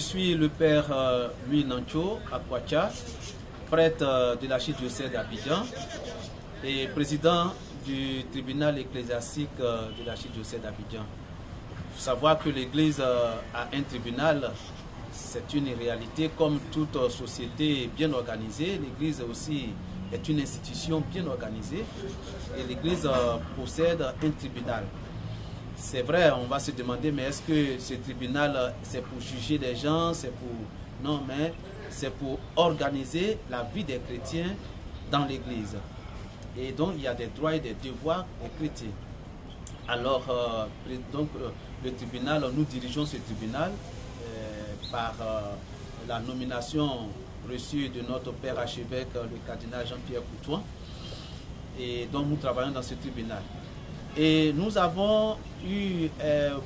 suis le père Louis Nancho Akwacha, prêtre de l'archidiocèse d'Abidjan et président du tribunal ecclésiastique de l'archidiocèse d'Abidjan. Il faut savoir que l'Église a un tribunal, c'est une réalité comme toute société bien organisée. L'Église aussi est une institution bien organisée et l'Église possède un tribunal. C'est vrai, on va se demander, mais est-ce que ce tribunal, c'est pour juger des gens, c'est pour... Non, mais c'est pour organiser la vie des chrétiens dans l'Église. Et donc, il y a des droits et des devoirs des chrétiens. Alors, le tribunal, nous dirigeons ce tribunal par la nomination reçue de notre père archevêque, le cardinal Jean-Pierre Coutouin. Et donc, nous travaillons dans ce tribunal. Et nous avons eu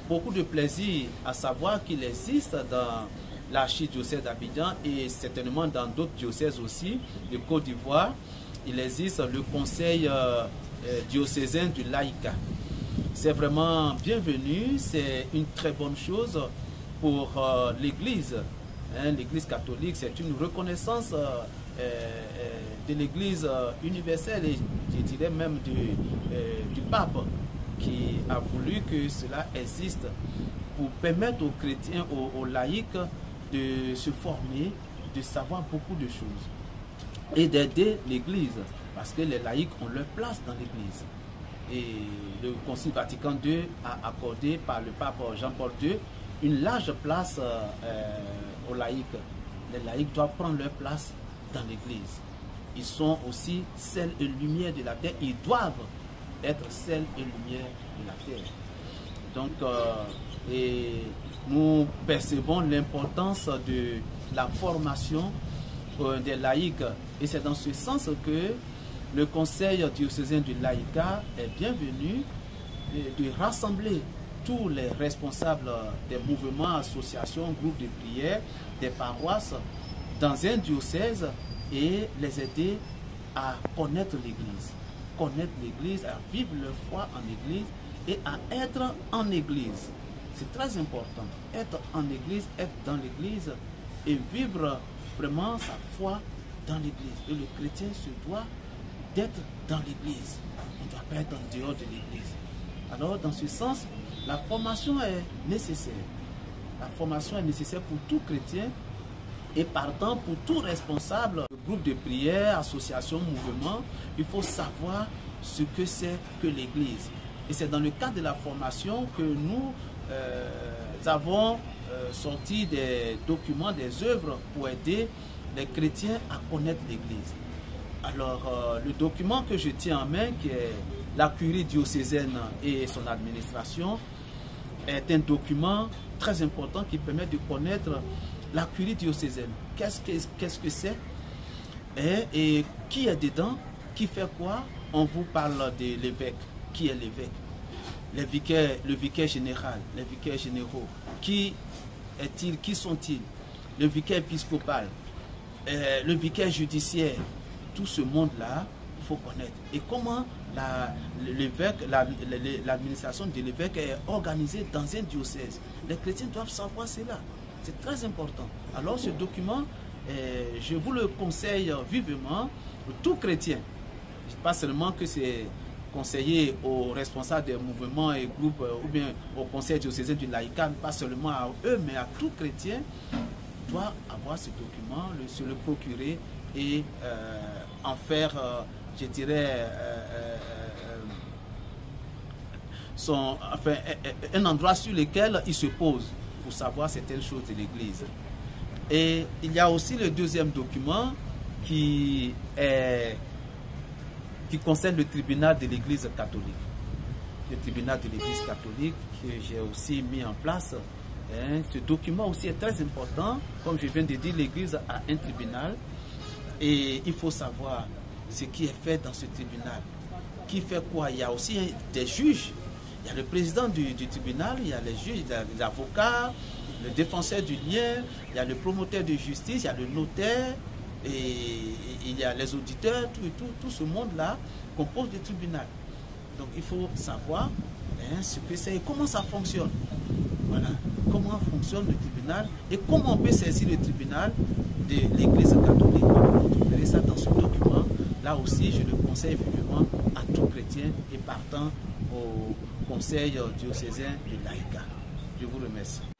beaucoup de plaisir à savoir qu'il existe dans l'archidiocèse d'Abidjan et certainement dans d'autres diocèses aussi de Côte d'Ivoire, il existe le conseil diocésain du laïcat. C'est vraiment bienvenu, c'est une très bonne chose pour l'Église. L'Église catholique, c'est une reconnaissance de l'Église universelle et je dirais même du pape qui a voulu que cela existe pour permettre aux chrétiens, aux laïcs de se former, de savoir beaucoup de choses et d'aider l'Église parce que les laïcs ont leur place dans l'Église. Et le Concile Vatican II a accordé par le pape Jean-Paul II une large place aux laïcs. Les laïcs doivent prendre leur place dans l'Église. Ils sont aussi sel et lumière de la terre. Ils doivent être sel et lumière de la terre. Donc, et nous percevons l'importance de la formation des laïcs. Et c'est dans ce sens que le Conseil diocésain du laïcat est bienvenu de rassembler tous les responsables des mouvements, associations, groupes de prière, des paroisses dans un diocèse et les aider à connaître l'Église, à vivre leur foi en Église et à être en Église. C'est très important, être en Église, être dans l'Église et vivre vraiment sa foi dans l'Église. Et le chrétien se doit d'être dans l'Église. On ne doit pas être en dehors de l'Église. Alors, dans ce sens, la formation est nécessaire. La formation est nécessaire pour tout chrétien et partant pour tout responsable, groupe de prière, association, mouvement, il faut savoir ce que c'est que l'Église. Et c'est dans le cadre de la formation que nous avons sorti des documents, des œuvres pour aider les chrétiens à connaître l'Église. Alors, le document que je tiens en main, qui est la curie diocésaine et son administration, est un document très important qui permet de connaître la curie diocésaine. Qu'est-ce que c'est et qui est dedans, qui fait quoi? On vous parle de l'évêque. Qui est l'évêque? Le vicaire général, les vicaires généraux. Qui est-il? Qui sont-ils? Le vicaire épiscopal, le vicaire judiciaire. Tout ce monde-là, il faut connaître. Et comment l'administration de l'évêque est organisée dans un diocèse. Les chrétiens doivent savoir cela. C'est très important. Alors ce document, je vous le conseille vivement, tout chrétien. Pas seulement que c'est conseillé aux responsables des mouvements et groupes ou bien au conseil diocésain du laïcat, pas seulement à eux, mais à tout chrétien, doit avoir ce document, se le procurer et en faire, je dirais, un endroit sur lequel il se pose pour savoir certaines choses de l'Église. Et il y a aussi le deuxième document qui concerne le tribunal de l'Église catholique. Le tribunal de l'Église catholique que j'ai aussi mis en place. Ce document aussi est très important. Comme je viens de dire, l'Église a un tribunal et il faut savoir ce qui est fait dans ce tribunal. Qui fait quoi? Il y a aussi des juges. Il y a le président du tribunal, il y a les juges, l'avocat, le défenseur du lien, il y a le promoteur de justice, il y a le notaire, et il y a les auditeurs, tout ce monde-là compose le tribunal. Donc il faut savoir ce que c'est et comment ça fonctionne. Voilà. Comment fonctionne le tribunal et comment on peut saisir le tribunal de l'Église catholique. Vous trouverez ça dans ce document. Là aussi, je le conseille vivement à tout chrétien et partant au Conseil diocésain de l'Aïka. Je vous remercie.